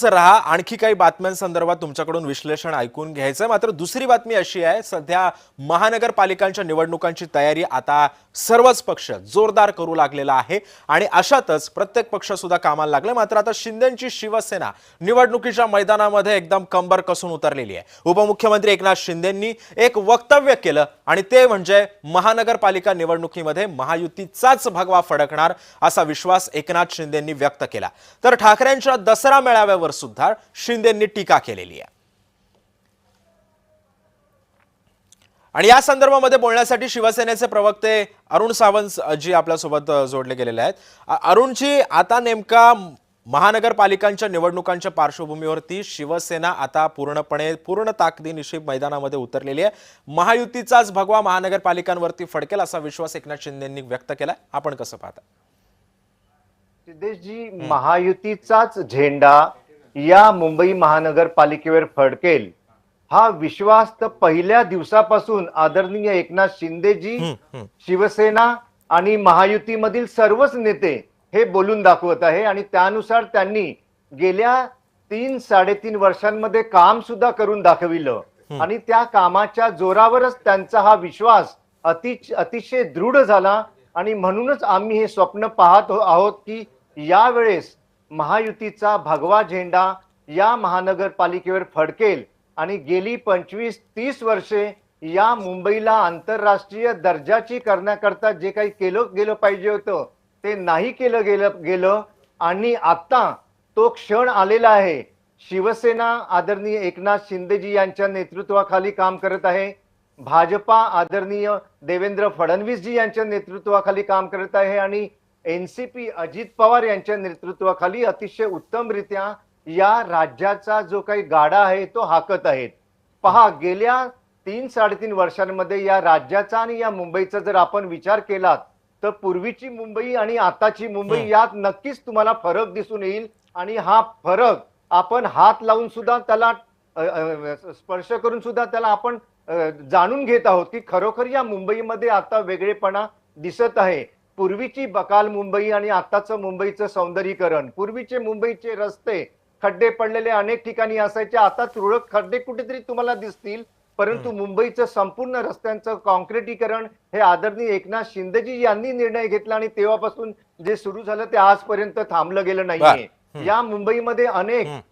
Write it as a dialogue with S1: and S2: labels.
S1: रहा आणखी काही बातम्यांसंदर्भात तुमच्याकडून विश्लेषण ऐकून घ्यायचं मात्र दुसरी बातमी अशी आहे सध्या महानगरपालिकांच्या निवडणुकांची तयारी आता सर्वच पक्ष जोरदार करू लागलेला आहे आणि अशातच प्रत्येक पक्ष सुद्धा कामाला लागले मात्र आता शिंदेंची शिवसेना निवडणुकीच्या मैदानामध्ये एकदम कंबर कसून उतरलेली आहे। उपमुख्यमंत्री एकनाथ शिंदेंनी एक वक्तव्य केलं आणि ते म्हणजे महानगरपालिका निवडणुकीमध्ये महायुतीचाच भगवा फडकणार असा विश्वास एकनाथ शिंदेंनी व्यक्त केला। तर ठाकरेंच्या दसरा मेळाव्यावर सुद्धा शिंदेंनी टीका केलेली आहे आणि या संदर्भामध्ये बोलण्यासाठी शिवसेनेचे प्रवक्ते अरुण सावंत जी आपल्या सोबत जोडले गेलेले आहेत। अरुणजी, आता नेमका महानगरपालिकांच्या निवडणुकांच्या पार्श्वभूमीवरती शिवसेना आता पूर्ण ताकदीनिशी मैदानामध्ये उतरलेली आहे। महायुतीचाच भगवा महानगरपालिकांवरती फडकेल असा विश्वास एकनाथ शिंदेंनी व्यक्त केलाय। आपण कसं पाहता?
S2: सिद्धेशजी, महायुतीचाच झेंडा या मुंबई महानगरपालिकेवर फडकेल हा विश्वास तर पहिल्या दिवसापासून आदरणीय एकनाथ शिंदेजी, शिवसेना आणि महायुतीमधील सर्वच नेते हे बोलून दाखवत आहे आणि त्यानुसार त्यांनी गेल्या 3-3.5 वर्षांमध्ये काम सुद्धा करून दाखविलं आणि त्या कामाच्या जोरावरच त्यांचा हा विश्वास अतिशय दृढ झाला आणि म्हणूनच आम्ही हे स्वप्न पाहत आहोत की यावेळेस महायुतीचा भगवा झेंडा या महानगरपालिकेवर फडकेल आणि गेली 25-30 वर्षे या मुंबईला आंतरराष्ट्रीय दर्जाची करण्याकरता जे काही केलं गेलं पाहिजे होतं ते नाही केलं गेलं आणि आता तो क्षण आलेला आहे। शिवसेना आदरणीय एकनाथ शिंदेजी यांच्या नेतृत्वाखाली काम करत आहे, भाजपा आदरणीय देवेंद्र फडणवीसजी यांच्या नेतृत्वाखाली काम करत आहे आणि एनसीपी अजित पवार यांच्या नेतृत्वाखाली अतिशय उत्तमरित्या या राज्याचा जो काही गाडा आहे तो हाकत आहेत। पहा, गेल्या 3-3.5 वर्षांमध्ये या राज्याचा आणि या मुंबईचा जर आपण विचार केलात तर पूर्वीची मुंबई आणि आताची मुंबई यात नक्कीच तुम्हाला फरक दिसून येईल आणि हा फरक आपण हात लावून सुद्धा त्याला स्पर्श करून सुद्धा त्याला आपण जाणून घेत आहोत की खरोखर या मुंबईमध्ये आता वेगळेपणा दिसत आहे। पूर्वीची बकाल मुंबई आणि आताचं मुंबईचं सौंदर्यीकरण, पूर्वीचे मुंबईचे रस्ते खड्डे पडलेले अनेक ठिकाणी असायचे, आता तुरळक खड्डे कुठेतरी तुम्हाला दिसतील, परंतु मुंबईचं संपूर्ण रस्त्यांचं कॉन्क्रिटीकरण हे आदरणीय एकनाथ शिंदेजी यांनी निर्णय घेतला आणि तेव्हापासून जे सुरू झालं ते आजपर्यंत थांबलं गेलं नाहीये। या मुंबईमध्ये अनेक